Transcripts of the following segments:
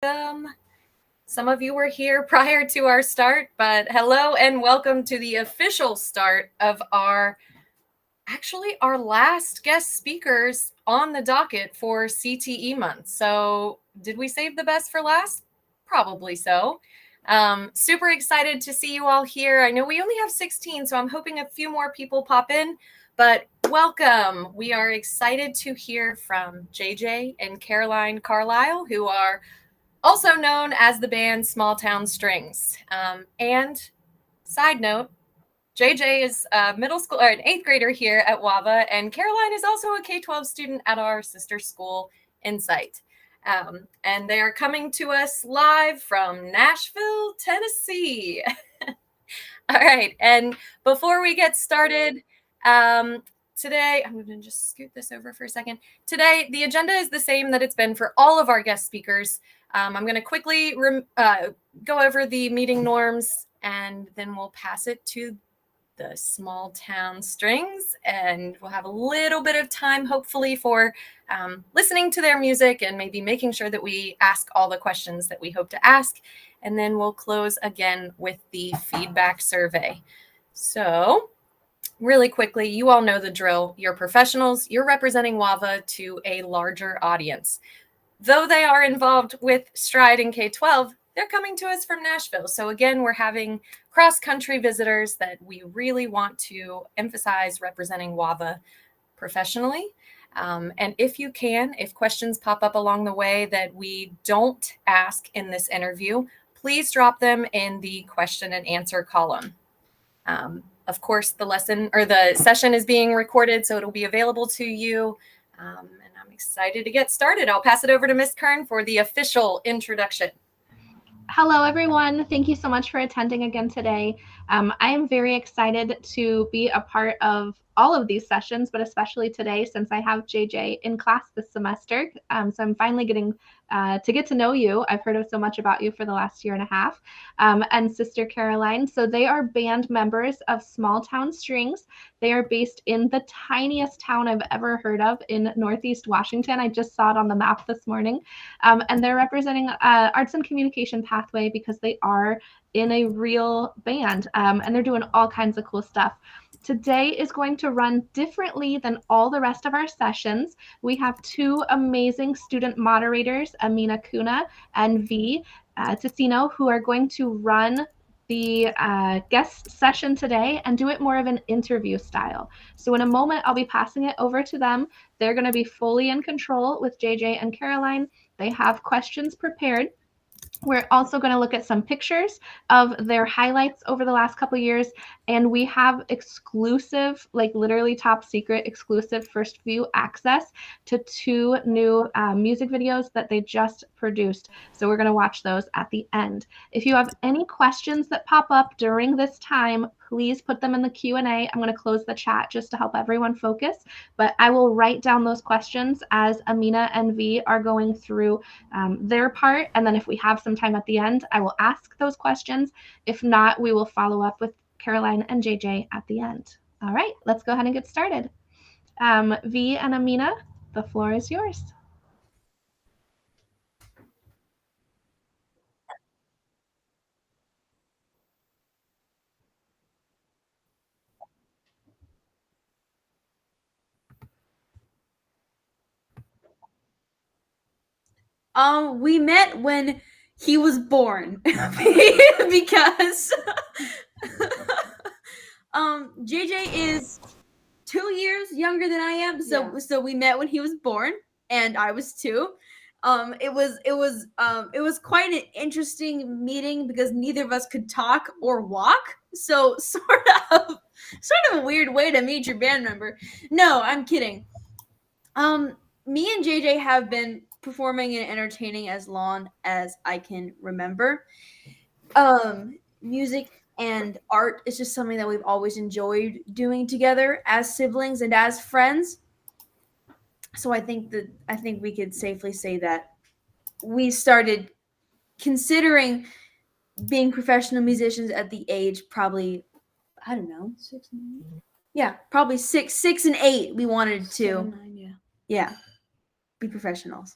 welcome. Some of you were here prior to our start, but hello and welcome to the official start of our last guest speakers on the docket for CTE month. So did we save the best for last? Probably so. Super excited to see you all here. I know we only have 16, so I'm hoping a few more people pop in, but welcome. We are excited to hear from JayJ and Caroline Carlile, who are also known as the band SmallTown Strings. And side note, JayJ is a middle school or an 8th grader here at WAVA, and Caroline is also a K-12 student at our sister school, Insight. And they are coming to us live from Nashville, Tennessee. All right, and before we get started, today, I'm going to just scoot this over for a second. Today, the agenda is the same that it's been for all of our guest speakers. I'm going to quickly go over the meeting norms, and then we'll pass it to the SmallTown Strings, and we'll have a little bit of time, hopefully, for listening to their music and maybe making sure that we ask all the questions that we hope to ask. And then we'll close again with the feedback survey. So really quickly, you all know the drill. You're professionals. You're representing WAVA to a larger audience. Though they are involved with Stride and K-12, they're coming to us from Nashville. So again, we're having cross-country visitors that we really want to emphasize representing WAVA professionally. And if you can, if questions pop up along the way that we don't ask in this interview, please drop them in the question and answer column. Of course, the session is being recorded, so it'll be available to you. And I'm excited to get started. I'll pass it over to Ms. Kern for the official introduction. Hello, everyone. Thank you so much for attending again today. I am very excited to be a part of all of these sessions, but especially today since I have JayJ in class this semester. So I'm finally getting to get to know you. I've heard so much about you for the last year and a half. And Sister Caroline. So they are band members of SmallTown Strings. They are based in the tiniest town I've ever heard of in Northeast Washington. I just saw it on the map this morning. And they're representing Arts and Communication Pathway because they are in a real band, and they're doing all kinds of cool stuff. Today is going to run differently than all the rest of our sessions. We have two amazing student moderators, Amina Kuna and V Ticino, who are going to run the guest session today and do it more of an interview style. So in a moment, I'll be passing it over to them. They're going to be fully in control with JayJ and Caroline. They have questions prepared. We're also going to look at some pictures of their highlights over the last couple of years, and we have exclusive, like literally top secret exclusive first view access to 2 new music videos that they just produced. So we're going to watch those at the end. If you have any questions that pop up during this time, please put them in the Q&A. I'm going to close the chat just to help everyone focus, but I will write down those questions as Amina and V are going through their part. And then if we have some time at the end, I will ask those questions. If not, we will follow up with Caroline and JayJ at the end. All right, let's go ahead and get started. V and Amina, the floor is yours. We met when he was born because JayJ is 2 years younger than I am, so we met when he was born and I was 2. It was quite an interesting meeting because neither of us could talk or walk, so sort of a weird way to meet your band member. No, I'm kidding. Me and JayJ have been performing and entertaining as long as I can remember. Music and art is just something that we've always enjoyed doing together as siblings and as friends. So I think we could safely say that we started considering being professional musicians at the age probably, I don't know, 6 and 8. Yeah, probably 6 and 8. We wanted to 7, 9, yeah, be professionals.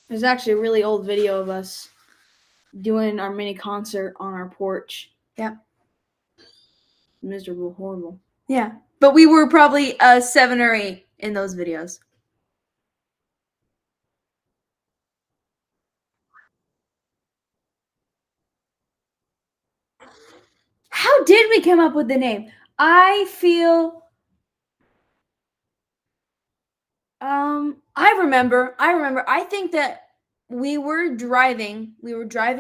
There's actually a really old video of us doing our mini concert on our porch. Yeah. Miserable, horrible. Yeah. But we were probably 7 or 8 in those videos. How did we come up with the name? I feel I remember. I think that we were driving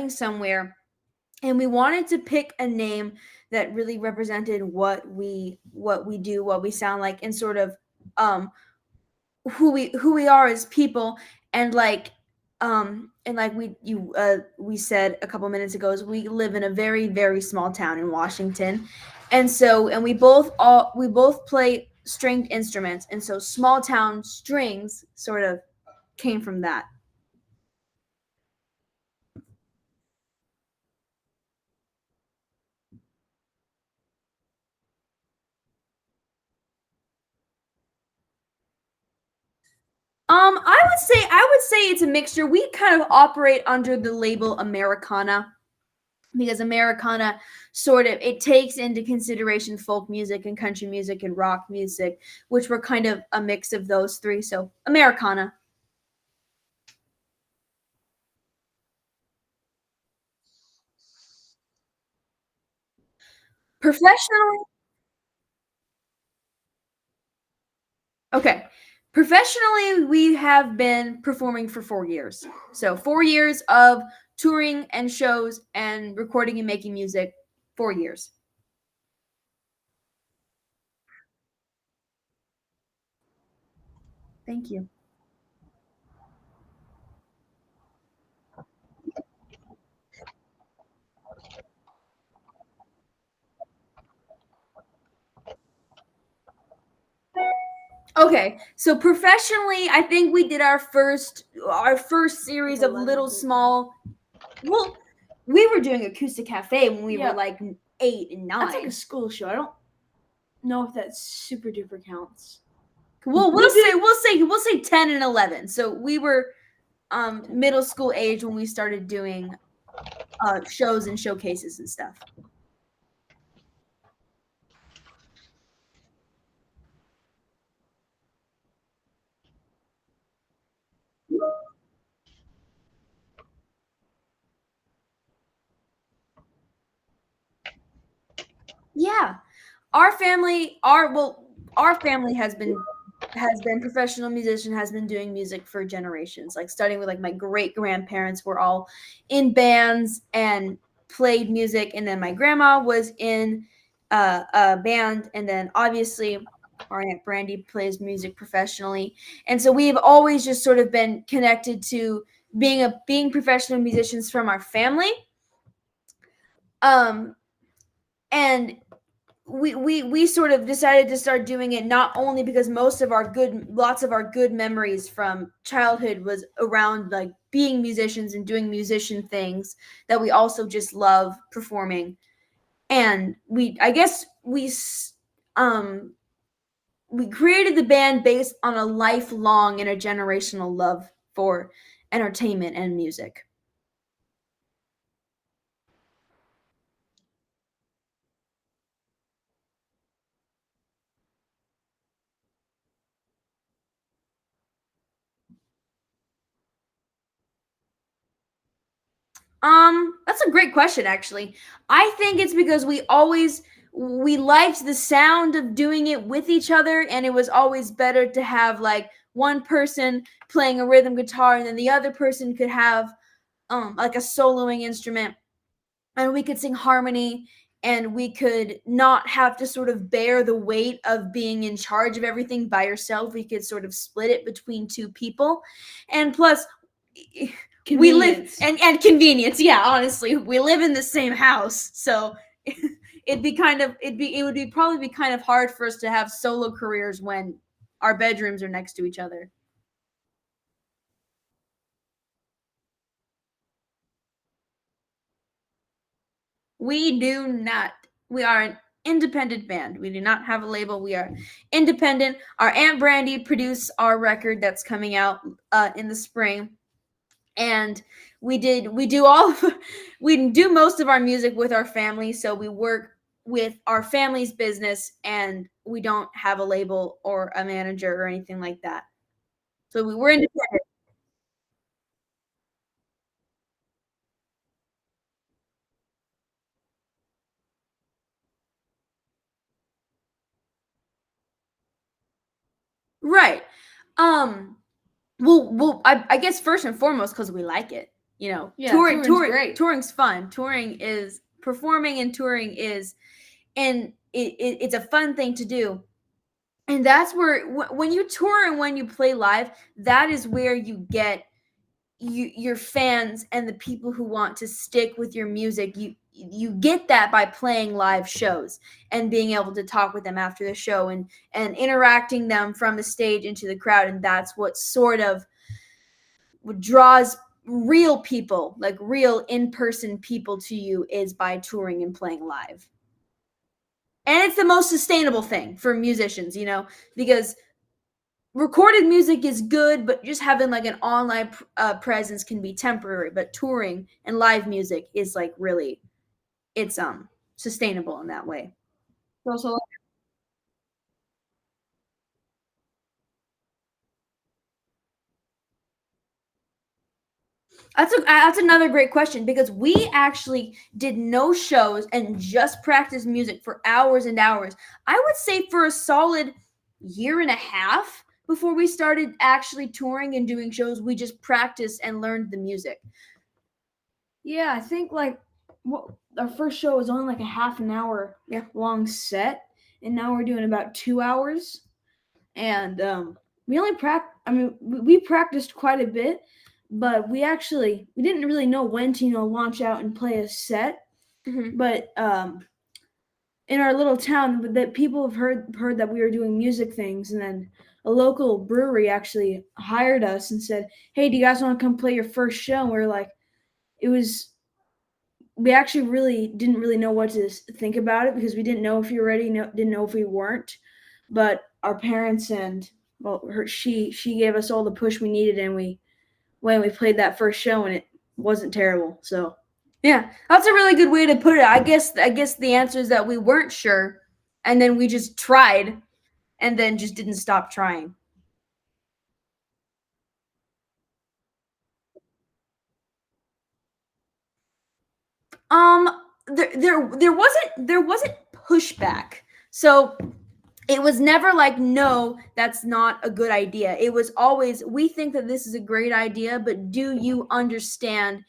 somewhere, and we wanted to pick a name that really represented what we do, what we sound like, and sort of who we are as people. And like we said a couple minutes ago, is we live in a very, very small town in Washington. And we both play stringed instruments, and so small town strings sort of came from that. I would say it's a mixture. We kind of operate under the label Americana, because Americana it takes into consideration folk music and country music and rock music, which were kind of a mix of those three. So Americana. Professionally, okay. Professionally, we have been performing for 4 years. So 4 years of touring and shows and recording and making music. 4 years. Thank you. Okay, so professionally, I think we did our first series of little small. Well, we were doing Acoustic Cafe when we were like 8 and 9. That's like a school show. I don't know if that super duper counts. Well, we'll say 10 and 11. So we were middle school age when we started doing shows and showcases and stuff. Yeah, our family has been professional musician, has been doing music for generations. Like starting with like my great grandparents were all in bands and played music, and then my grandma was in a band, and then obviously our Aunt Brandy plays music professionally. And so we've always just sort of been connected to being professional musicians from our family. And we sort of decided to start doing it, not only because lots of our good memories from childhood was around like being musicians and doing musician things, that we also just love performing. And we created the band based on a lifelong and a generational love for entertainment and music. That's a great question, actually. I think it's because we liked the sound of doing it with each other, and it was always better to have like one person playing a rhythm guitar, and then the other person could have like a soloing instrument, and we could sing harmony, and we could not have to sort of bear the weight of being in charge of everything by yourself. We could sort of split it between two people. And plus, we live and convenience. Yeah, honestly, we live in the same house, so it would probably be kind of hard for us to have solo careers when our bedrooms are next to each other. We do not. We are an independent band. We do not have a label. We are independent. Our Aunt Brandy produced our record that's coming out in the spring. And we do most of our music with our family, so we work with our family's business, and we don't have a label or a manager or anything like that. So we're independent. Right. Well, I guess first and foremost because we like it. You know, Yeah, touring's great. Touring's fun. Touring is performing, and touring is, and it's a fun thing to do. And that's where when you tour and when you play live, that is where you get your fans and the people who want to stick with your music. You get that by playing live shows and being able to talk with them after the show and interacting them from the stage into the crowd. And that's what sort of draws real people, like real in-person people to you, is by touring and playing live. And it's the most sustainable thing for musicians, you know, because recorded music is good, but just having like an online presence can be temporary. But touring and live music is like really, it's sustainable in that way. Also, That's another great question, because we actually did no shows and just practiced music for hours and hours. I would say for a solid year and a half before we started actually touring and doing shows. We just practiced and learned the music. yeah, I think like our first show was only like a half an hour long set, and now we're doing about 2 hours. And we only we practiced quite a bit, but we didn't really know when to launch out and play a set. Mm-hmm. But in our little town, that people have heard that we were doing music things, and then a local brewery actually hired us and said, "Hey, do you guys want to come play your first show?" And we were like, we actually really didn't really know what to think about it, because we didn't know if you were ready, didn't know if we weren't. But our parents and she gave us all the push we needed, and we played that first show, and it wasn't terrible. So yeah, that's a really good way to put it. I guess the answer is that we weren't sure, and then we just tried, and then just didn't stop trying. There wasn't pushback. So it was never like, no, that's not a good idea. It was always, we think that this is a great idea, but do you understand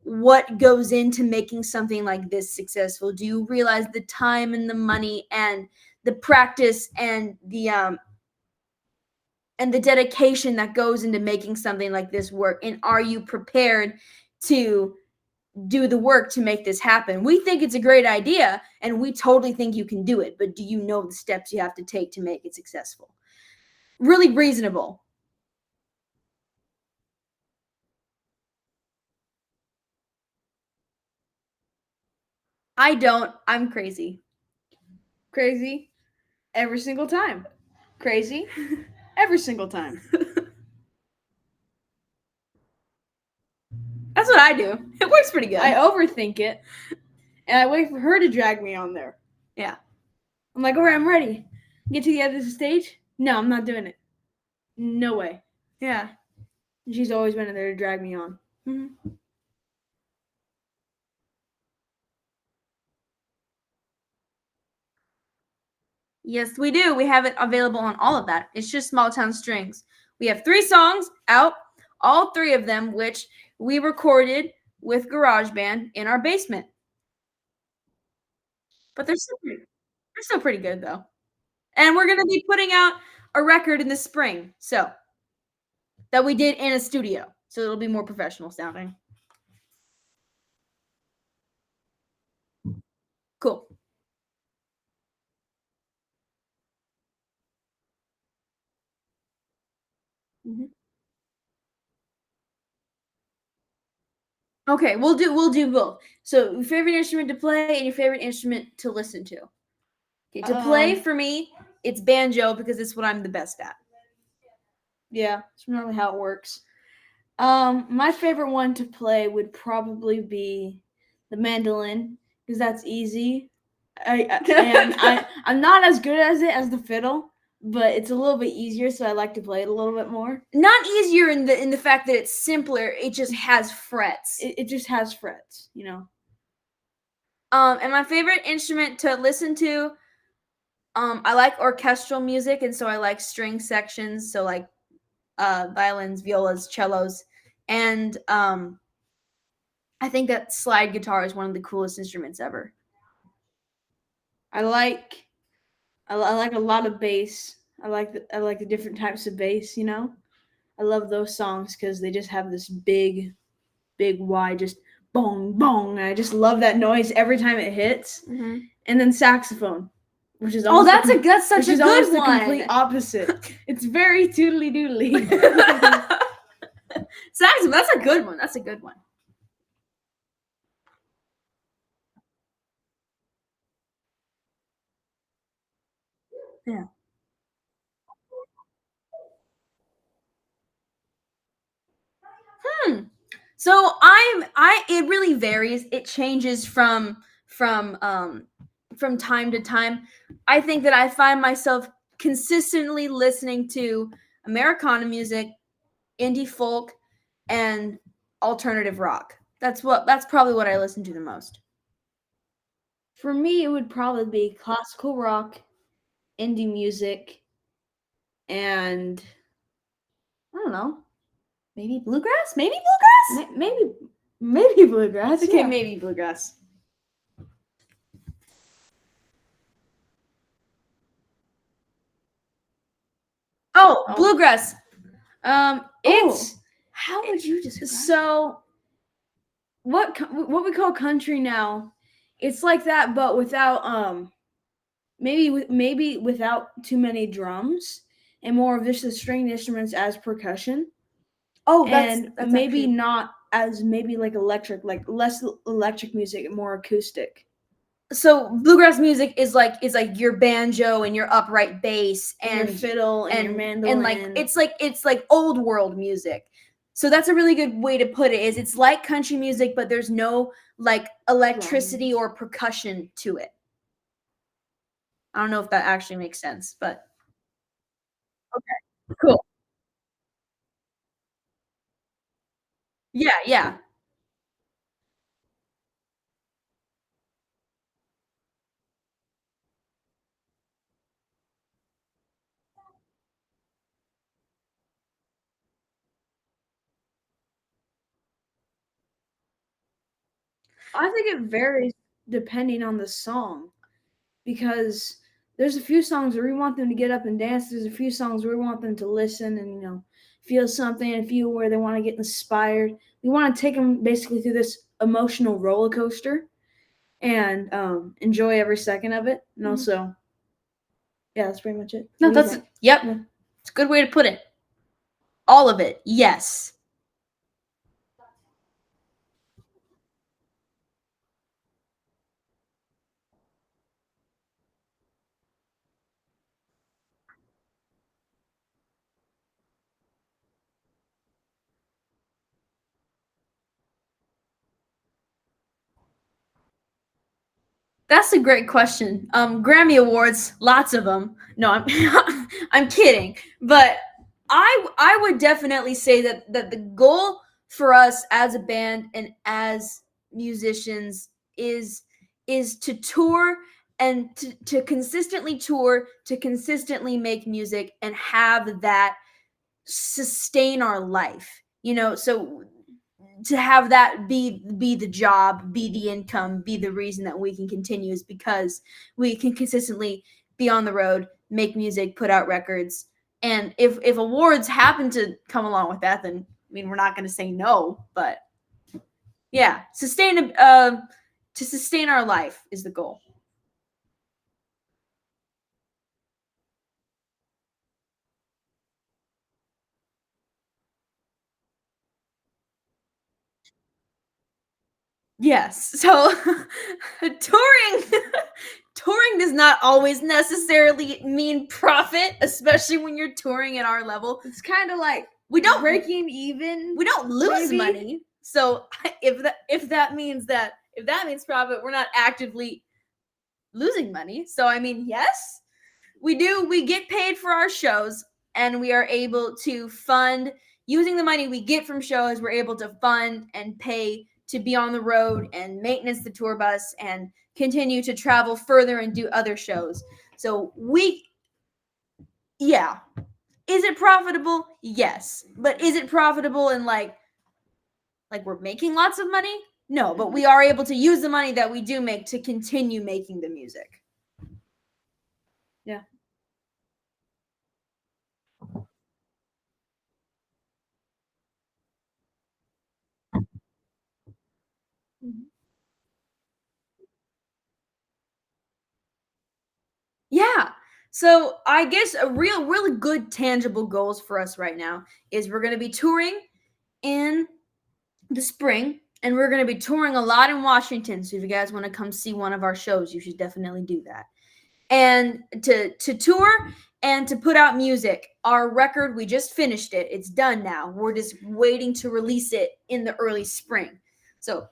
what goes into making something like this successful? Do you realize the time and the money and the practice and the dedication that goes into making something like this work? And are you prepared to do the work to make this happen? We think it's a great idea, and we totally think you can do it, but do you know the steps you have to take to make it successful? Really reasonable. I don't. I'm crazy. crazy every single time. Crazy every single time. That's what I do. It works pretty good. I overthink it, and I wait for her to drag me on there. Yeah. I'm like, all right, I'm ready. Get to the end of the stage? No, I'm not doing it. No way. Yeah. And she's always been there to drag me on. Mm-hmm. Yes, we do. We have it available on all of that. It's just SmallTown Strings. We have 3 songs out, all 3 of them, which we recorded with GarageBand in our basement. But they're still pretty good, though. And we're going to be putting out a record in the spring, so that we did in a studio. So it'll be more professional sounding. Cool. Mm-hmm. Okay, we'll do both. So your favorite instrument to play and your favorite instrument to listen to. Okay, to play for me, it's banjo, because it's what I'm the best at. Yeah, it's normally how it works. My favorite one to play would probably be the mandolin because that's easy. I'm not as good as it as the fiddle, but it's a little bit easier, so I like to play it a little bit more. Not easier in the fact that it's simpler. It just has frets. It just has frets, you know. And my favorite instrument to listen to, I like orchestral music, and so I like string sections. So like violins, violas, cellos, and I think that slide guitar is one of the coolest instruments ever. I like a lot of bass. I like the different types of bass, you know. I love those songs because they just have this big wide, just bong bong. And I just love that noise every time it hits. Mm-hmm. And then saxophone, which is that's such a good one. The complete opposite. It's very toodly doodly. Saxophone, that's a good one. That's a good one. Yeah. So it really varies. It changes from time to time. I think that I find myself consistently listening to Americana music, indie folk, and alternative rock. That's probably what I listen to the most. For me, it would probably be classical rock, indie music, and I don't know. Maybe bluegrass? Maybe bluegrass. Okay, yeah. maybe bluegrass. Oh, bluegrass. It's how would you describe? So what we call country now? It's like that, but without maybe without too many drums and more of just the stringed instruments as percussion. Oh, that's maybe actually... not as maybe like electric, like less electric music, more acoustic. So bluegrass music is like your banjo and your upright bass and your fiddle and your mandolin, and it's like old world music. So that's a really good way to put it. Is it's like country music, but there's no like electricity or percussion to it. I don't know if that actually makes sense, but okay, cool. Yeah. I think it varies depending on the song, because there's a few songs where we want them to get up and dance. There's a few songs where we want them to listen and feel something, and feel where they want to get inspired. We want to take them basically through this emotional roller coaster and enjoy every second of it. And also, yeah, that's pretty much it. No, that's yep. Yeah. It's a good way to put it. All of it, yes. That's a great question. Grammy Awards, lots of them. No, I'm I'm kidding. But I would definitely say that the goal for us as a band and as musicians is to tour and to consistently tour, to consistently make music and have that sustain our life. So to have that be the job, be the income, be the reason that we can continue is because we can consistently be on the road, make music, put out records. And if awards happen to come along with that, then we're not going to say no, but yeah, to sustain our life is the goal. Yes. So touring does not always necessarily mean profit, especially when you're touring at our level. It's kind of like we don't breaking even. we don't lose maybe? money. So if that means profit, we're not actively losing money. So I mean, yes, we get paid for our shows, and we are able to fund, using the money we get from shows, we're able to fund and pay to be on the road and maintenance the tour bus and continue to travel further and do other shows. So yeah. Is it profitable? Yes. But is it profitable in like we're making lots of money? No, but we are able to use the money that we do make to continue making the music. Yeah. Yeah. So I guess a really good tangible goals for us right now is we're going to be touring in the spring, and we're going to be touring a lot in Washington. So if you guys want to come see one of our shows, you should definitely do that. And to tour and to put out music. Our record, we just finished it. It's done now. We're just waiting to release it in the early spring. So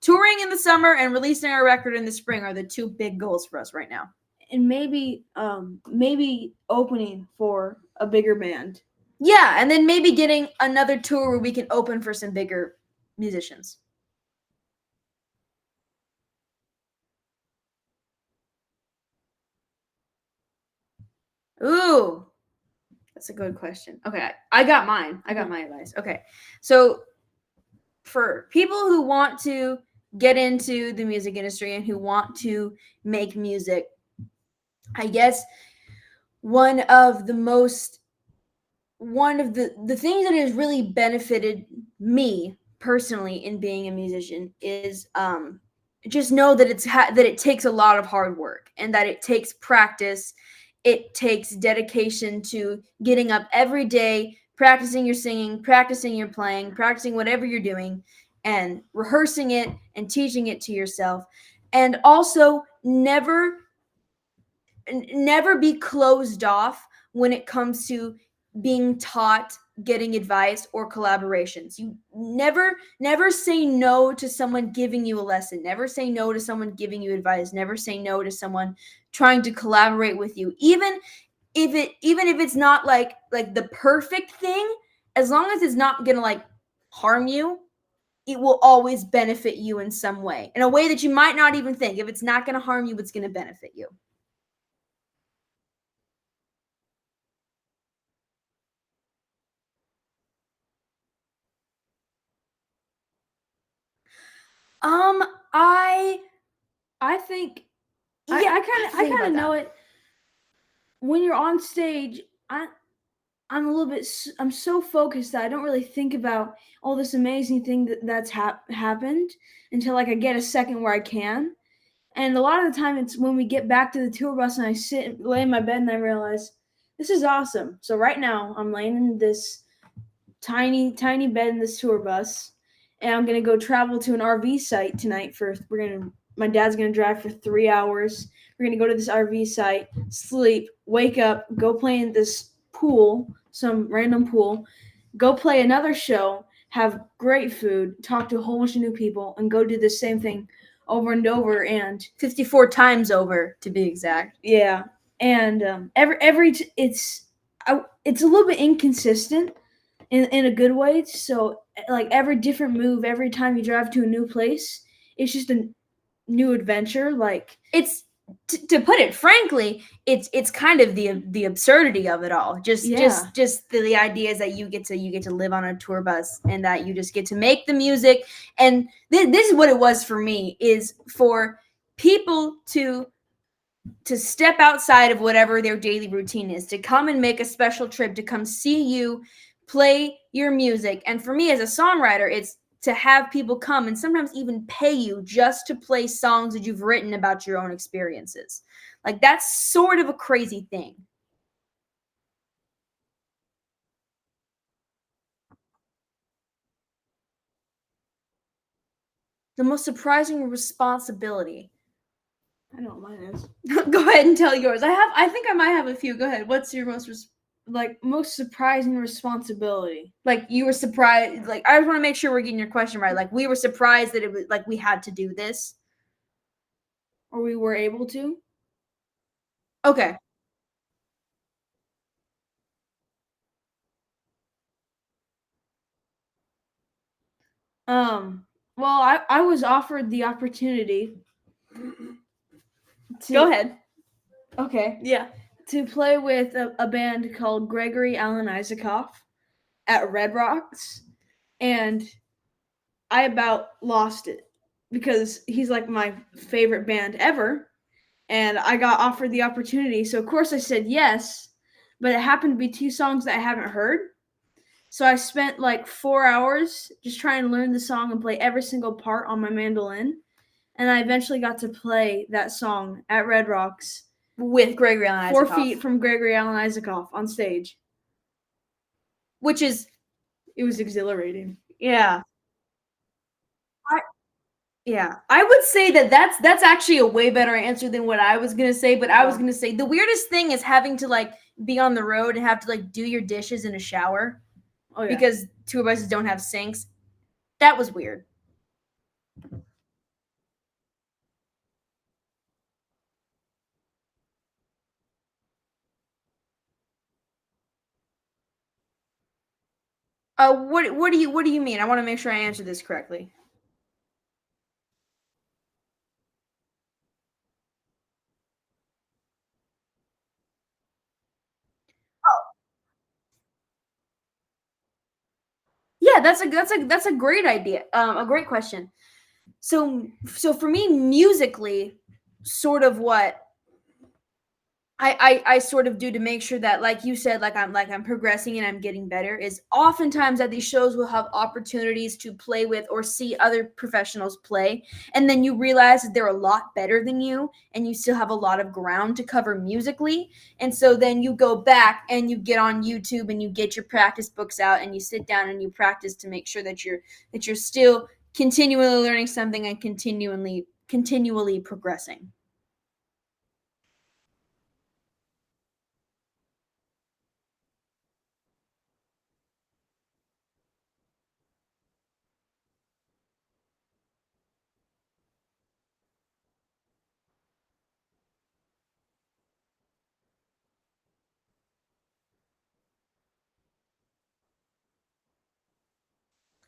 touring in the summer and releasing our record in the spring are the two big goals for us right now. And maybe opening for a bigger band. Yeah, and then maybe getting another tour where we can open for some bigger musicians. Ooh, that's a good question. Okay, I got mine. I got my advice. Okay, so for people who want to get into the music industry and who want to make music, I guess one of the things that has really benefited me personally in being a musician is just know that that it takes a lot of hard work, and that it takes practice. It takes dedication to getting up every day, practicing your singing, practicing your playing, practicing whatever you're doing, and rehearsing it and teaching it to yourself. And also never be closed off when it comes to being taught, getting advice, or collaborations. You never say no to someone giving you a lesson. Never say no to someone giving you advice. Never say no to someone trying to collaborate with you. Even if it's not like the perfect thing, as long as it's not gonna like harm you, it will always benefit you in some way, in a way that you might not even think. If it's not gonna harm you, it's gonna benefit you. I think Yeah, I kind of know it. When you're on stage, I'm so focused that I don't really think about all this amazing thing that's happened until like I get a second where I can. And a lot of the time it's when we get back to the tour bus and I lay in my bed and I realize this is awesome. So right now I'm laying in this tiny bed in this tour bus, and I'm gonna go travel to an RV site tonight. My dad's gonna drive for 3 hours. We're gonna go to this RV site, sleep, wake up, go play in this pool, some random pool, go play another show, have great food, talk to a whole bunch of new people, and go do the same thing over and over, and 54 times over to be exact. Yeah, and it's a little bit inconsistent in a good way. So like every different move, every time you drive to a new place, it's just a new adventure. Like it's to put it frankly, it's kind of the absurdity of it all. Just the idea is that you get to live on a tour bus, and that you just get to make the music. And this is what it was for me, is for people to step outside of whatever their daily routine is, to come and make a special trip, to come see you play your music. And for me as a songwriter, it's to have people come and sometimes even pay you just to play songs that you've written about your own experiences. Like, that's sort of a crazy thing. The most surprising responsibility. I know what mine is. Go ahead and tell yours. I think I might have a few. Go ahead. What's your most like most surprising responsibility. Like you were surprised. Like I just want to make sure we're getting your question right. Like we were surprised that it was like we had to do this, Or we were able to. Okay. Well, I was offered the opportunity to Go ahead. Okay. Yeah. To play with a band called Gregory Alan Isaacoff at Red Rocks, and I about lost it because he's like my favorite band ever, and I got offered the opportunity. So of course I said yes, but it happened to be 2 songs that I haven't heard. So I spent like 4 hours just trying to learn the song and play every single part on my mandolin. And I eventually got to play that song at Red Rocks With Gregory Alan 4 Isaacoff. feet from Gregory Alan Isaacoff on stage. Which is, It was exhilarating. yeah. I would say that's actually a way better answer than what I was gonna say. But I was gonna say the weirdest thing is having to like be on the road and have to like do your dishes in a shower because tour buses don't have sinks. That was weird. What do you mean? I want to make sure I answer this correctly. Yeah, that's a great idea. A great question. So for me, musically, sort of what I sort of do to make sure that, like you said, I'm progressing and I'm getting better is oftentimes at these shows we'll have opportunities to play with or see other professionals play, and then you realize that they're a lot better than you and you still have a lot of ground to cover musically. And so then you go back and you get on YouTube and you get your practice books out and you sit down and you practice to make sure that you're still continually learning something and continually progressing.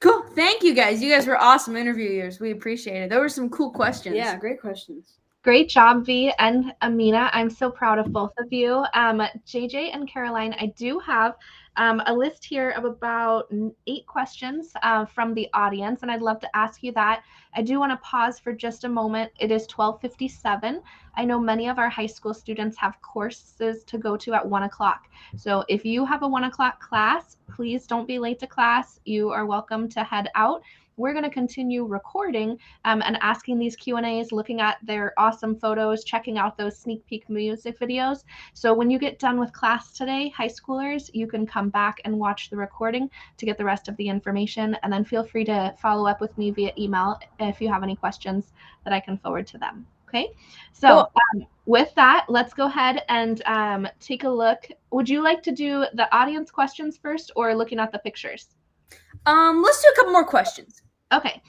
Cool. Thank you guys. You guys were awesome interviewers. We appreciate it. Those were some cool questions. Yeah, great questions. Great job, V and Amina. I'm so proud of both of you. JJ and Caroline, I do have a list here of about 8 questions from the audience, and I'd love to ask you that. I do want to pause for just a moment. It is 12:57. I know many of our high school students have courses to go to at 1 o'clock. So if you have a 1 o'clock class, please don't be late to class. You are welcome to head out. We're going to continue recording and asking these Q&As, looking at their awesome photos, checking out those sneak peek music videos. So when you get done with class today, high schoolers, you can come back and watch the recording to get the rest of the information. And then feel free to follow up with me via email if you have any questions that I can forward to them. Okay, so with that, let's go ahead and take a look. Would you like to do the audience questions first or looking at the pictures? Let's do a couple more questions. Okay.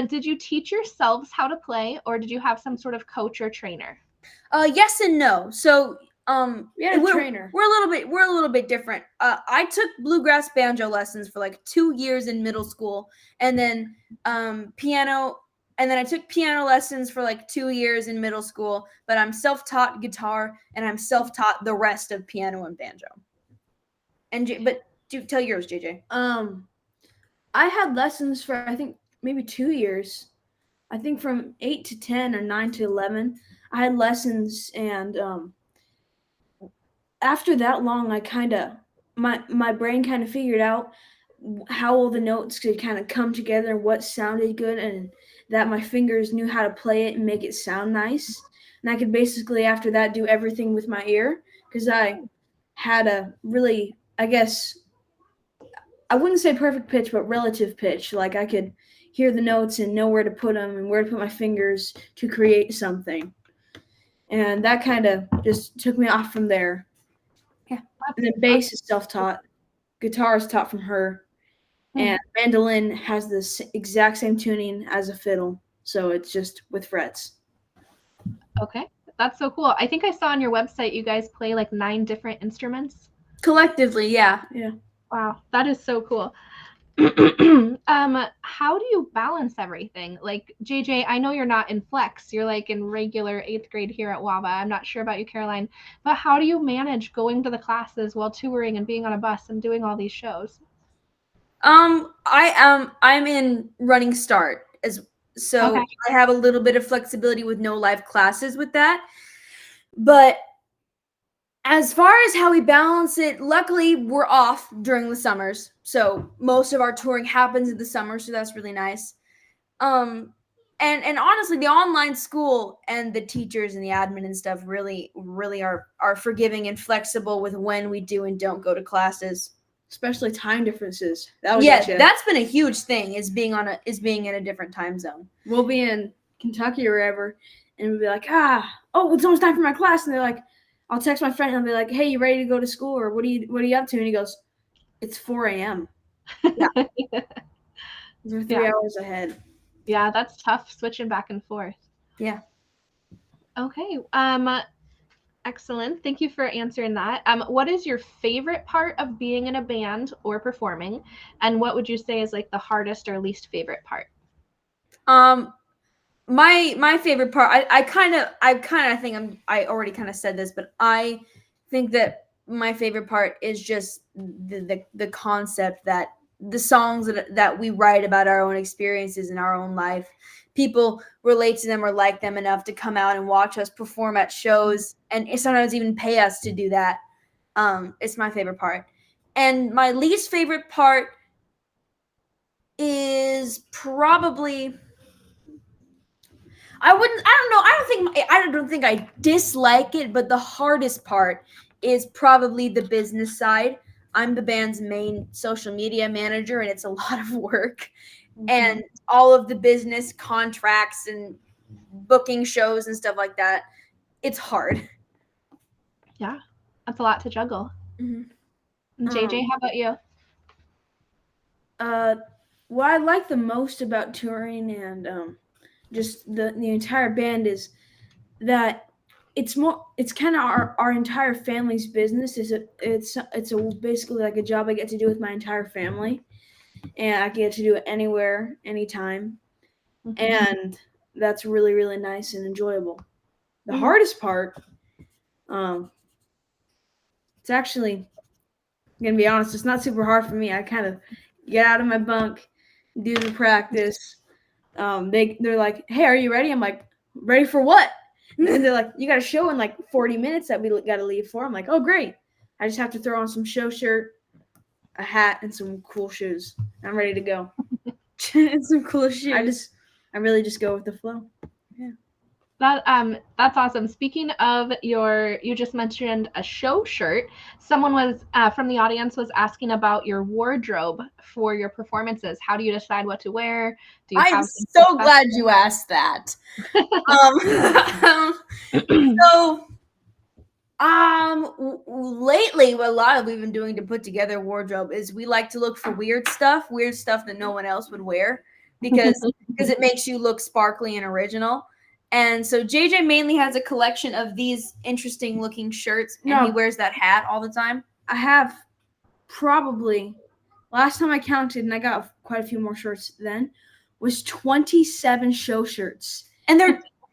Did you teach yourselves how to play, or did you have some sort of coach or trainer? Yes and no. So, We had a trainer. We're a little bit different. I took bluegrass banjo lessons for like 2 years in middle school, and then piano, and then I took piano lessons for like 2 years in middle school. But I'm self-taught guitar, and I'm self-taught the rest of piano and banjo. But do tell yours, JJ. I had lessons for I think maybe 2 years. I think from 8 to 10 or 9 to 11, I had lessons, and after that long, I my brain kind of figured out how all the notes could kind of come together and what sounded good, and that my fingers knew how to play it and make it sound nice. And I could basically after that do everything with my ear because I had a really, I guess, I wouldn't say perfect pitch, but relative pitch. Like I could hear the notes and know where to put them and where to put my fingers to create something. And that kind of just took me off from there. Yeah. And then bass is self-taught. Guitar is taught from her. And mandolin has the exact same tuning as a fiddle. So it's just with frets. Okay. That's so cool. I think I saw on your website you guys play like 9 different instruments. Collectively, yeah. Yeah. Wow, that is so cool. How do you balance everything? Like JJ, I know you're not in flex. You're like in regular 8th grade here at WAVA. I'm not sure about you, Caroline, but how do you manage going to the classes while touring and being on a bus and doing all these shows? I'm in running start so Okay. I have a little bit of flexibility with no live classes with that. But as far as how we balance it, luckily we're off during the summers. So most of our touring happens in the summer, so that's really nice. And honestly, the online school and the teachers and the admin and stuff really are forgiving and flexible with when we do and don't go to classes. Especially time differences. That was That's been a huge thing, is being in a different time zone. We'll be in Kentucky or wherever, and we'll be like, it's almost time for my class, and they're like, I'll text my friend and I'll be like, hey, you ready to go to school, or what are you up to? And he goes, it's 4 a.m. Yeah. We're 3 hours ahead. Yeah, that's tough switching back and forth. Yeah. Okay. Excellent. Thank you for answering that. What is your favorite part of being in a band or performing? And what would you say is like the hardest or least favorite part? My favorite part, I think I already kind of said this, but I think that my favorite part is just the concept that the songs that we write about our own experiences in our own life, people relate to them or like them enough to come out and watch us perform at shows and sometimes even pay us to do that. It's my favorite part. And my least favorite part is probably, I don't think I dislike it, but the hardest part is probably the business side. I'm the band's main social media manager, and it's a lot of work. Mm-hmm. And all of the business contracts and booking shows and stuff like that, it's hard. Yeah, that's a lot to juggle. Mm-hmm. JJ, how about you? What I like the most about touring and just the entire band is that it's kind of our entire family's business. It's basically like a job I get to do with my entire family, and I get to do it anywhere, anytime. Mm-hmm. And that's really, really nice and enjoyable. The hardest part, it's actually, I'm gonna be honest, it's not super hard for me. I kind of get out of my bunk, do the practice. They're like, hey, are you ready? I'm like, ready for what? And they're like, you got a show in like 40 minutes that we got to leave for. I'm like, oh, great. I just have to throw on some show shirt, a hat, and some cool shoes. I'm ready to go. And some cool shoes. I really just go with the flow. Yeah. That's awesome. Speaking of you just mentioned a show shirt. Someone was from the audience was asking about your wardrobe for your performances. How do you decide what to wear? I'm so glad you asked that. Lately, what a lot of we've been doing to put together wardrobe is we like to look for weird stuff that no one else would wear because it makes you look sparkly and original. And so JJ mainly has a collection of these interesting looking shirts, and he wears that hat all the time. I have probably, last time I counted, and I got quite a few more shirts then, was 27 show shirts. And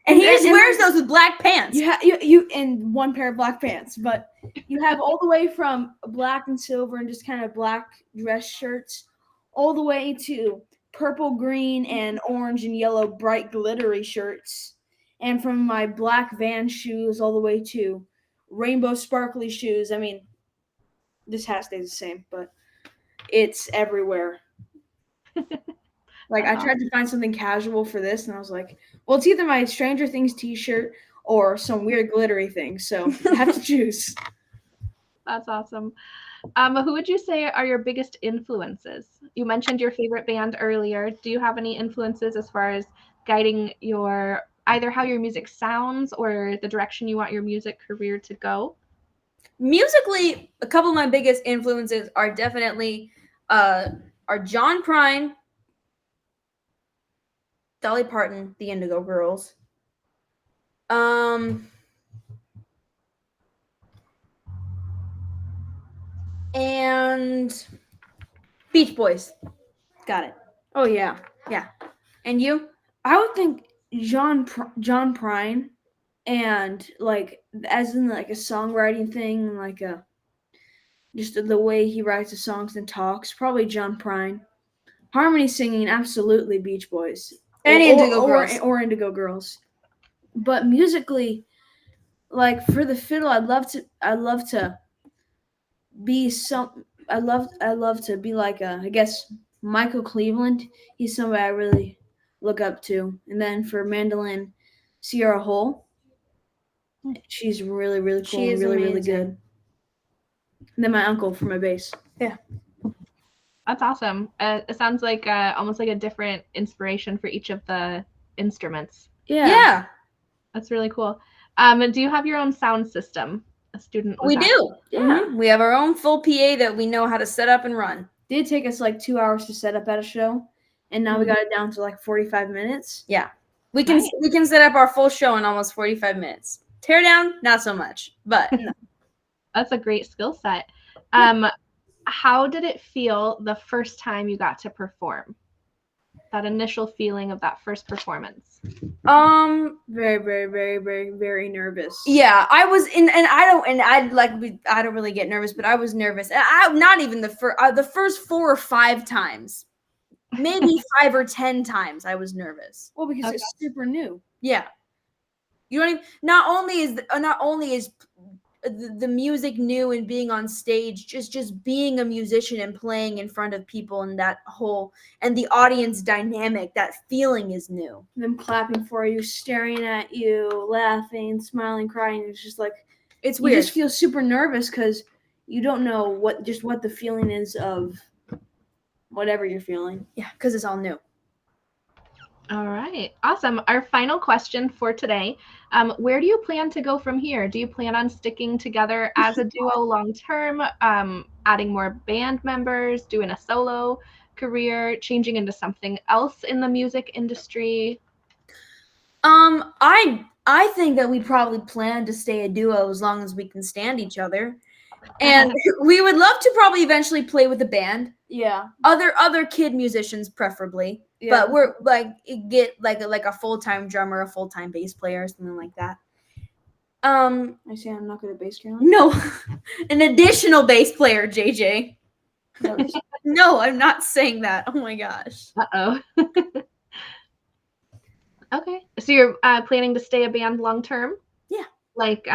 he just wears those with black pants. You and one pair of black pants, but you have all the way from black and silver and just kind of black dress shirts, all the way to purple, green, and orange and yellow bright glittery shirts. And from my black Van shoes all the way to rainbow sparkly shoes. I mean, this hat stays the same, but it's everywhere. Like, I tried to find something casual for this, and I was like, well, it's either my Stranger Things t-shirt or some weird glittery thing, so I have to choose. That's awesome. Who would you say are your biggest influences? You mentioned your favorite band earlier. Do you have any influences as far as guiding either how your music sounds or the direction you want your music career to go? Musically, a couple of my biggest influences are definitely are John Prine, Dolly Parton, the Indigo Girls. And Beach Boys. Got it. Oh yeah. Yeah. And you? I would think John Prine, and like as in like a songwriting thing, like a just the way he writes the songs and talks, probably John Prine. Harmony singing, absolutely Beach Boys And Indigo Girls. or Indigo Girls. But musically, like for the fiddle, I'd love to be some. I love to be like I guess Michael Cleveland. He's somebody I really look up to. And then for mandolin, Sierra Hull. She's really cool. She is really amazing. good. And then my uncle for my bass. Yeah. That's awesome. It sounds like almost like a different inspiration for each of the instruments. Yeah. That's really cool. Do you have your own sound system? A student was We asking. do. Yeah. We have our own full PA that we know how to set up and run. It did take us like 2 hours to set up at a show, and now we got it down to like 45 minutes. Yeah. We can set up our full show in almost 45 minutes. Tear down, not so much, but That's a great skill set. How did it feel the first time you got to perform? That initial feeling of that first performance. Very nervous. yeah, I was I don't really get nervous, but I was nervous. I not even the first 4 or 5 times, maybe 5 or 10 times I was nervous. Well, because it's super new. Yeah, you don't even. Not only is the music new and being on stage, just being a musician and playing in front of people and that whole and the audience dynamic, that feeling is new. Them clapping for you, staring at you, laughing, smiling, crying. It's just like It's you weird. just feel super nervous because you don't know what the feeling is of whatever you're feeling. Yeah, because it's all new. All right. Awesome. Our final question for today. Where do you plan to go from here? Do you plan on sticking together as a duo long term, adding more band members, doing a solo career, changing into something else in the music industry? I think that we probably plan to stay a duo as long as we can stand each other. And we would love to probably eventually play with a band. Yeah. Other kid musicians preferably. Yeah. But we're like get like a full-time drummer, a full-time bass player, something like that. I say I'm not good at bass, Caroline. No. An additional bass player, JJ. No, I'm not saying that. Oh my gosh. Uh-oh. Okay. So you're planning to stay a band long term? Yeah. Like,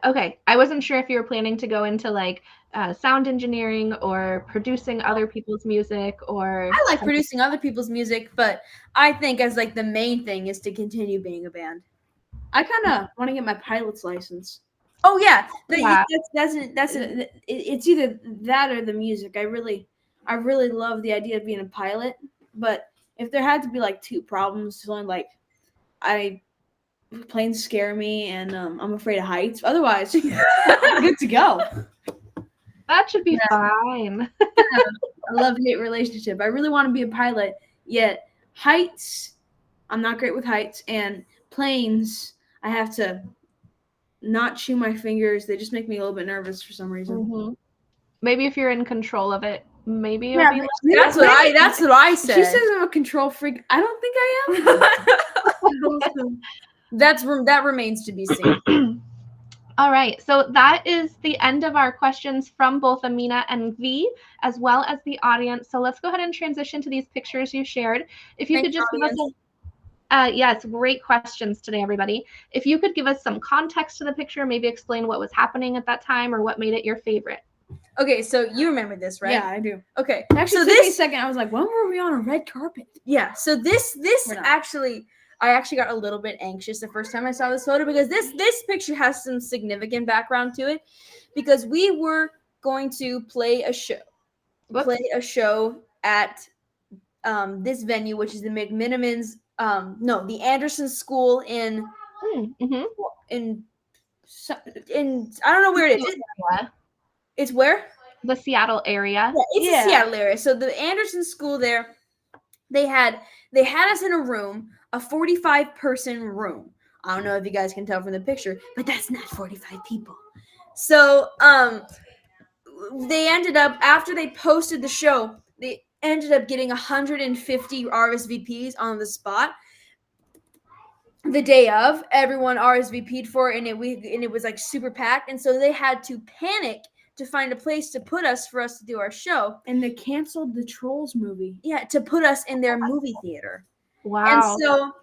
okay. I wasn't sure if you were planning to go into like sound engineering or producing other people's music or. I like producing other people's music, but I think as like the main thing is to continue being a band. I kind of want to get my pilot's license. Oh yeah, It's either that or the music. I really love the idea of being a pilot, but if there had to be like 2 problems, like planes scare me and I'm afraid of heights. Otherwise, I'm good to go. That should be fine. A love-hate relationship. I really want to be a pilot, yet heights, I'm not great with heights, and planes, I have to not chew my fingers. They just make me a little bit nervous for some reason. Mm-hmm. Maybe if you're in control of it, maybe it'll Yeah, be That's what I said. She says I'm a control freak. I don't think I am. That remains to be seen. All right, so that is the end of our questions from both Amina and V, as well as the audience. So let's go ahead and transition to these pictures you shared. If you could just give us yes, great questions today, everybody. If you could give us some context to the picture, maybe explain what was happening at that time or what made it your favorite. Okay, so you remember this, right? Yeah, I do. Okay, Actually, so took me a this second. I was like, when were we on a red carpet? yeah, so this We're not. I actually got a little bit anxious the first time I saw this photo because this picture has some significant background to it because we were going to play a show. At this venue, which is the McMinimans, the Anderson School in I don't know where it is. It's where? The Seattle area. Yeah, it's the Seattle area. So the Anderson School there, they had us in a room, a 45-person room. I don't know if you guys can tell from the picture, but that's not 45 people. So they ended up, after they posted the show, they ended up getting 150 RSVPs on the spot. The day of, everyone RSVP'd for it, and it was like super packed, and so they had to panic to find a place to put us for us to do our show. And they canceled the Trolls movie. Yeah, to put us in their movie theater. Wow. And so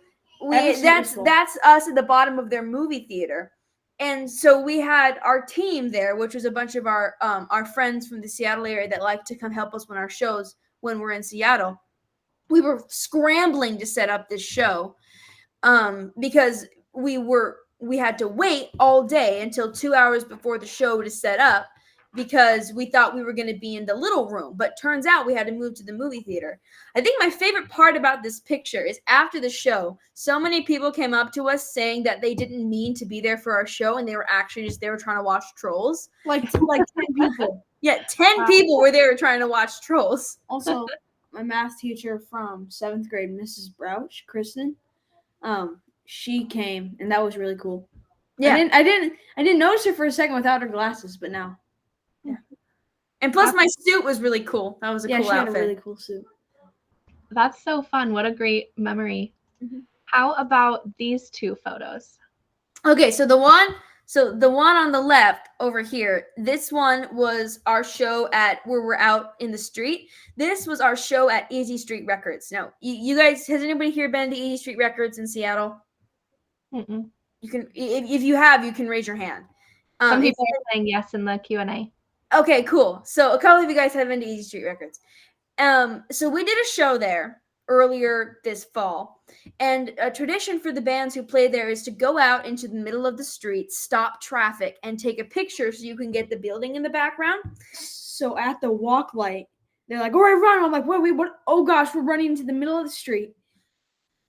that's us at the bottom of their movie theater. And so we had our team there, which was a bunch of our friends from the Seattle area that like to come help us when our shows when we're in Seattle. We were scrambling to set up this show because we had to wait all day until 2 hours before the show to set up because we thought we were going to be in the little room, but turns out we had to move to the movie theater. I think my favorite part about this picture is after the show, so many people came up to us saying that they didn't mean to be there for our show and they were actually just there trying to watch Trolls. Like 10 people. Yeah, 10 people were there trying to watch Trolls. Also, my math teacher from 7th grade, Mrs. Brouch, Kristen, she came and that was really cool. Yeah, I didn't notice her for a second without her glasses, but now. Yeah. And plus my suit was really cool. That was a cool outfit. Had a really cool suit. That's so fun. What a great memory. Mm-hmm. How about these two photos? Okay, so the one on the left over here, this one was our show at where we're out in the street. This was our show at Easy Street Records. Now, you guys, has anybody here been to Easy Street Records in Seattle? Mm-mm. You can, if you have, you can raise your hand. Some people are saying yes in the Q&A. Okay, cool. So a couple of you guys have been to Easy Street Records. So we did a show there earlier this fall, and a tradition for the bands who play there is to go out into the middle of the street, stop traffic, and take a picture so you can get the building in the background. So at the walk light, they're like, all right, run. I'm like, what? Oh gosh, we're running into the middle of the street.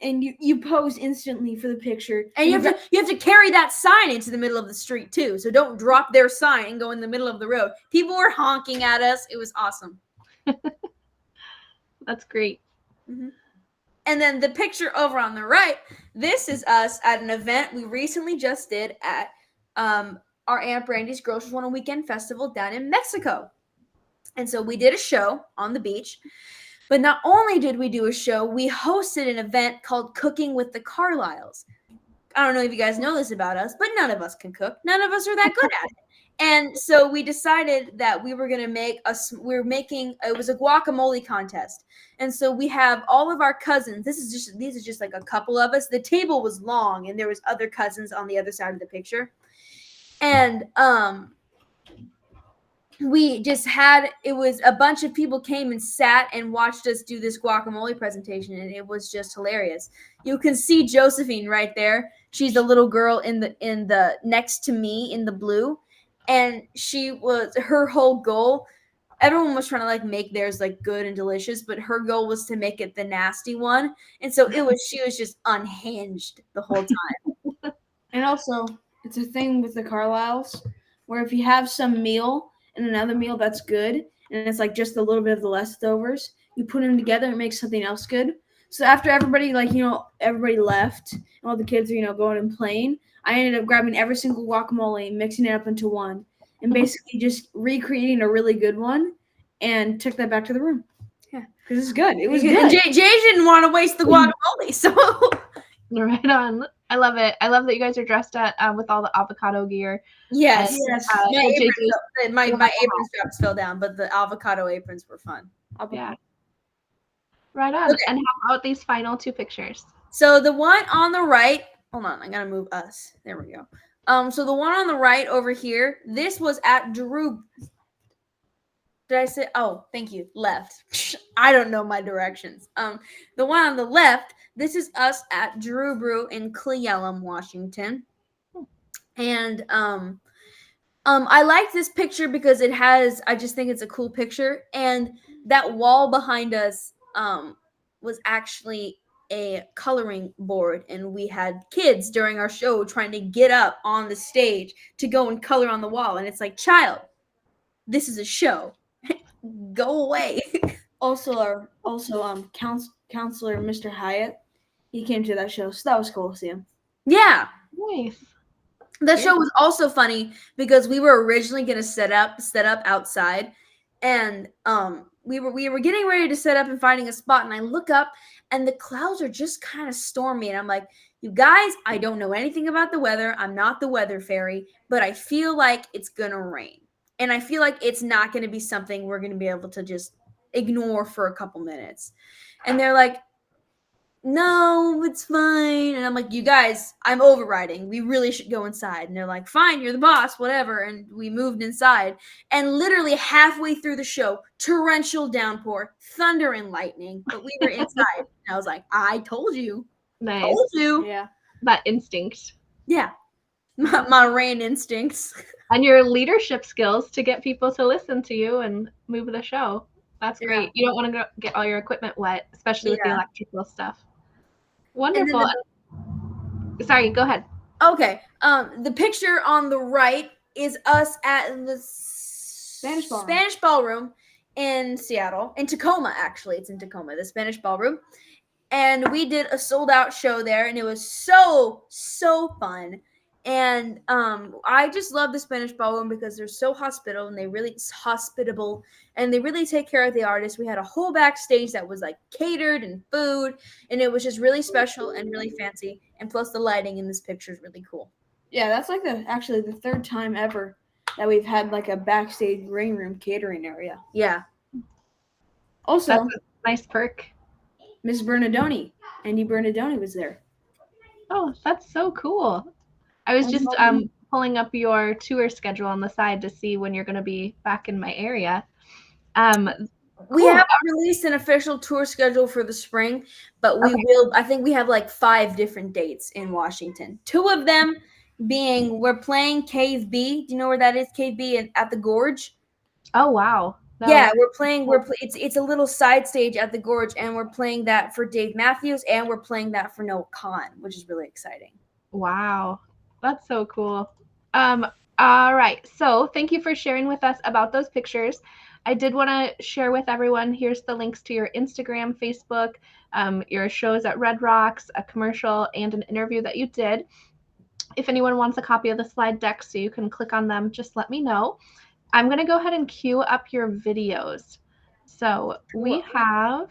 And you pose instantly for the picture. And you have to carry that sign into the middle of the street too. So don't drop their sign and go in the middle of the road. People were honking at us. It was awesome. That's great. Mm-hmm. And then the picture over on the right, this is us at an event we recently just did at our Aunt Brandy's Groceries on a Weekend Festival down in Mexico. And so we did a show on the beach. But not only did we do a show, we hosted an event called Cooking with the Carliles. I don't know if you guys know this about us, but none of us can cook. None of us are that good at it. And so we decided that we were going to it was a guacamole contest. And so we have all of our cousins. These are just like a couple of us. The table was long and there was other cousins on the other side of the picture. And, we just it was a bunch of people came and sat and watched us do this guacamole presentation, and it was just hilarious. You can see Josephine right there. She's the little girl in the next to me in the blue, and her whole goal. Everyone was trying to like make theirs like good and delicious, but her goal was to make it the nasty one, and so she was just unhinged the whole time. And also, it's a thing with the Carliles where if you have some meal and another meal that's good, and it's like just a little bit of the leftovers, you put them together and make something else good. So after everybody left and all the kids are, going and playing, I ended up grabbing every single guacamole and mixing it up into one and basically just recreating a really good one and took that back to the room. Yeah. Because it's good. It was good. good. Jay didn't want to waste the guacamole, so. Right on. I love it. I love that you guys are dressed with all the avocado gear. Yes. My My apron straps fell down, but the avocado aprons were fun. Yeah. Right on. Okay. And how about these final two pictures? So the one on the right, hold on, I gotta move us. There we go. So the one on the right over here, this was at Drew. Did I say? Oh, thank you. Left. I don't know my directions. The one on the left, this is us at Drew Brew in Cleellum, Washington. And I like this picture because I just think it's a cool picture. And that wall behind us was actually a coloring board, and we had kids during our show trying to get up on the stage to go and color on the wall. And it's like, child, this is a show. Go away. Also, counselor Mr. Hyatt, he came to that show, so that was cool to see him. Yeah. Nice. That show was also funny because we were originally gonna set up outside, and we were getting ready to set up and finding a spot, and I look up and the clouds are just kind of stormy, and I'm like, you guys, I don't know anything about the weather. I'm not the weather fairy, but I feel like it's gonna rain. And I feel like it's not gonna be something we're gonna be able to just ignore for a couple minutes. And they're like, no, it's fine. And I'm like, you guys, I'm overriding. We really should go inside. And they're like, fine, you're the boss, whatever. And we moved inside. And literally halfway through the show, torrential downpour, thunder and lightning. But we were inside. And I was like, I told you. Nice. Told you. Yeah. That instinct. Yeah. My rain instincts. And your leadership skills to get people to listen to you and move the show. That's great. You don't want to get all your equipment wet, especially with the electrical stuff. Wonderful. Sorry, go ahead. Okay. The picture on the right is us at the Spanish Ballroom in Seattle. In Tacoma, actually. It's in Tacoma, the Spanish Ballroom. And we did a sold-out show there, and it was so fun. And I just love the Spanish Ballroom because they're so hospitable, and they really take care of the artists. We had a whole backstage that was like catered and food, and it was just really special and really fancy. And plus, the lighting in this picture is really cool. Yeah, that's like actually the third time ever that we've had like a backstage green room catering area. Yeah. Also, that's a nice perk. Miss Bernardoni, Andy Bernardoni was there. Oh, that's so cool. I was just pulling up your tour schedule on the side to see when you're going to be back in my area. We haven't released an official tour schedule for the spring, but we will. I think we have like 5 different dates in Washington. 2 of them being we're playing Cave B. Do you know where that is? Cave B at the Gorge. Oh wow! No. Yeah, we're playing. It's a little side stage at the Gorge, and we're playing that for Dave Matthews, and we're playing that for Noah Khan, which is really exciting. Wow, that's so cool. All right, so thank you for sharing with us about those pictures. I did want to share with everyone, here's the links to your Instagram, Facebook, your shows at Red Rocks, a commercial, and an interview that you did. If anyone wants a copy of the slide deck so you can click on them, just let me know. I'm going to go ahead and queue up your videos. So we have,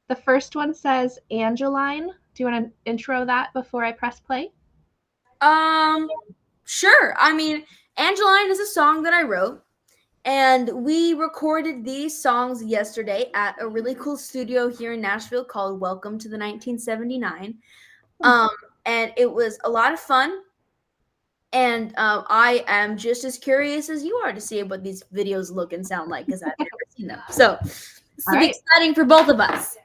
the first one says Angeline. Do you want to intro that before I press play? Sure. I mean, Angeline is a song that I wrote. And we recorded these songs yesterday at a really cool studio here in Nashville called Welcome to the 1979. And it was a lot of fun. And I am just as curious as you are to see what these videos look and sound like because I've never seen them. So it's exciting for both of us.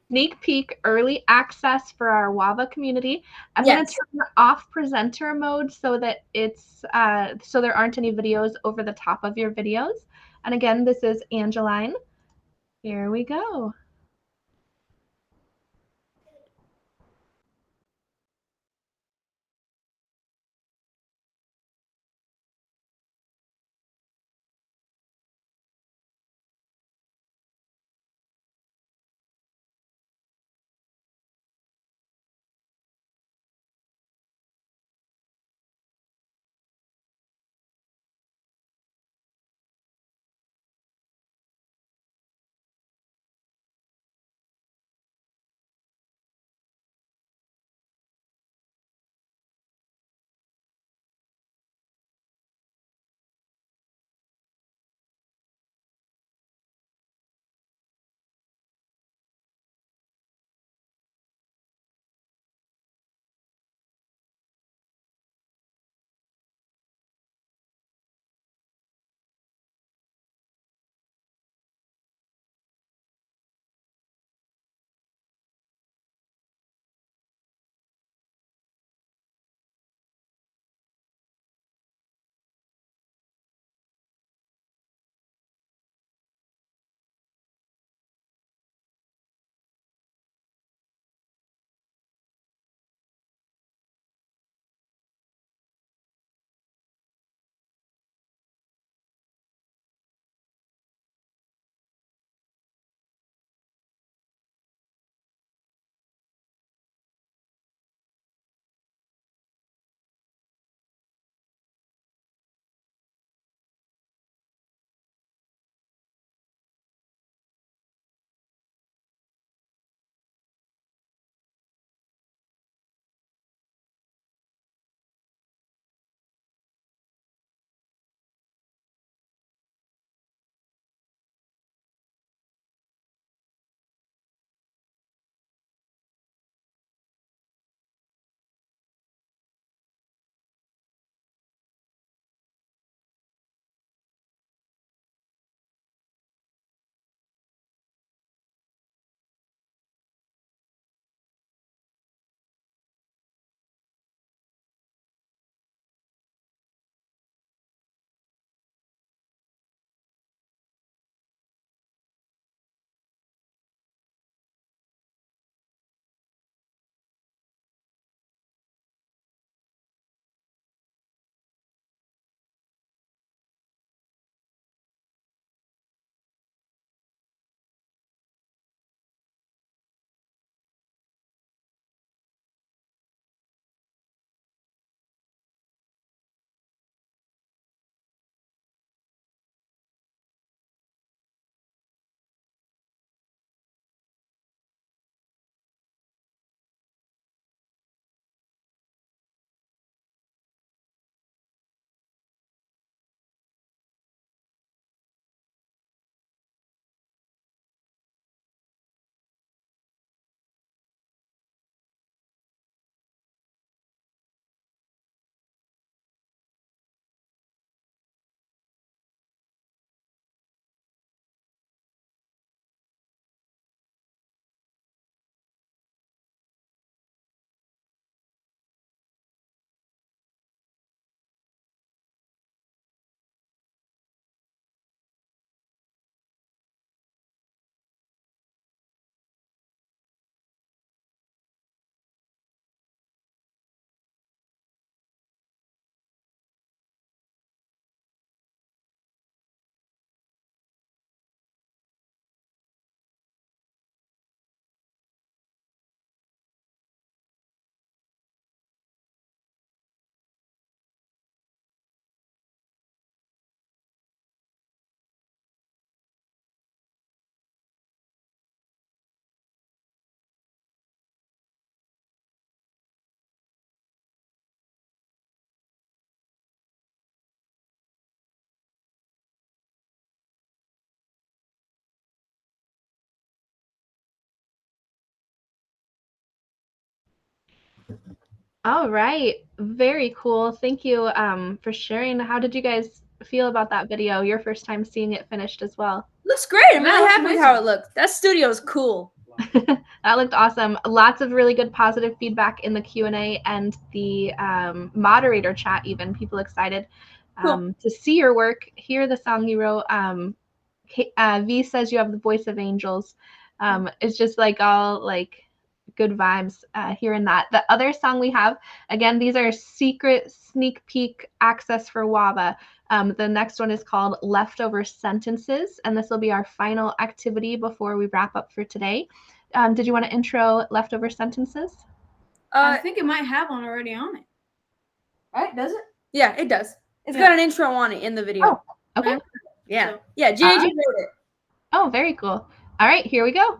Sneak peek, early access for our WAVA community. I'm going to turn off presenter mode so that it's so there aren't any videos over the top of your videos. And again, this is Angeline. Here we go. All right. Very cool. Thank you for sharing. How did you guys feel about that video? Your first time seeing it finished as well. Looks great. I'm Yeah, really that's happy with amazing. how it looked. That studio is cool. That looked awesome. Lots of really good positive feedback in the Q&A and the moderator chat even. People excited to see your work, hear the song you wrote. V says you have the voice of angels. It's just like all like good vibes hearing that. The other song we have, again, these are secret sneak peek access for WAVA. The next one is called Leftover Sentences, and this will be our final activity before we wrap up for today. Did you want to intro Leftover Sentences? I think it might have one already on it. Right? Does it? Yeah, it does. It's got an intro on it in the video. Oh, okay. Yeah. So- Yeah, JJ wrote it. Oh, very cool. All right, here we go.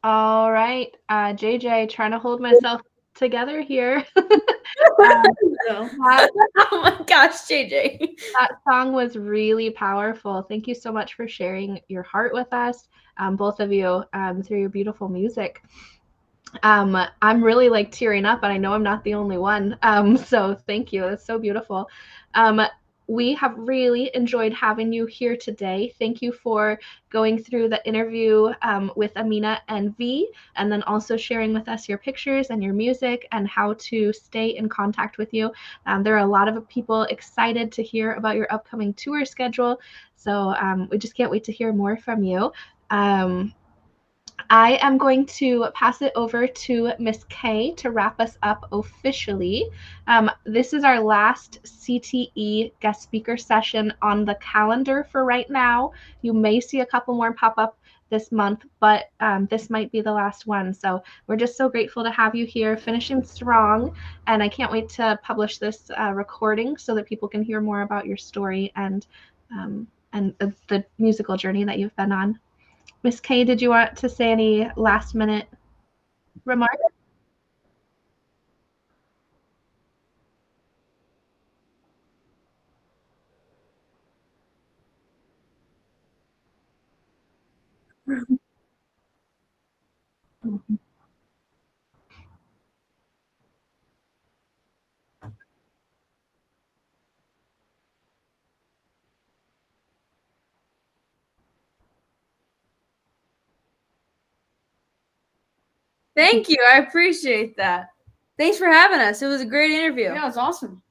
All right, JJ, trying to hold myself together here. Oh my gosh, JJ. That song was really powerful. Thank you so much for sharing your heart with us, both of you, through your beautiful music. I'm really like tearing up, and I know I'm not the only one. So thank you. It's so beautiful. We have really enjoyed having you here today. Thank you for going through the interview with Amina and V, and then also sharing with us your pictures and your music and how to stay in contact with you. There are a lot of people excited to hear about your upcoming tour schedule. So we just can't wait to hear more from you. I am going to pass it over to Miss K to wrap us up officially. This is our last CTE guest speaker session on the calendar for right now. You may see a couple more pop up this month, but this might be the last one. So we're just so grateful to have you here, finishing strong. And I can't wait to publish this recording so that people can hear more about your story and the musical journey that you've been on. Miss K, did you want to say any last minute remarks? Thank you. I appreciate that. Thanks for having us. It was a great interview. Yeah, it's awesome.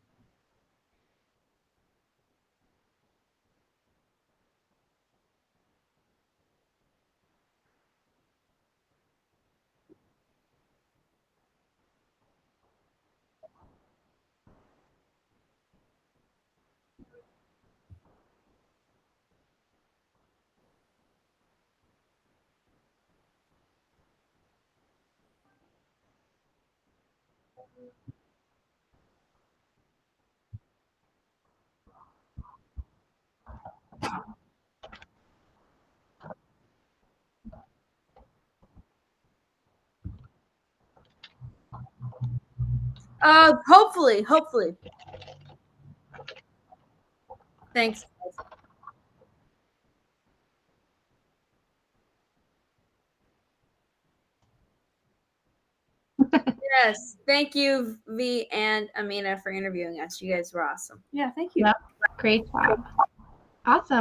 Hopefully. Thanks. Yes. Thank you, V and Amina, for interviewing us. You guys were awesome. Yeah, thank you. Yep. Great job. Awesome.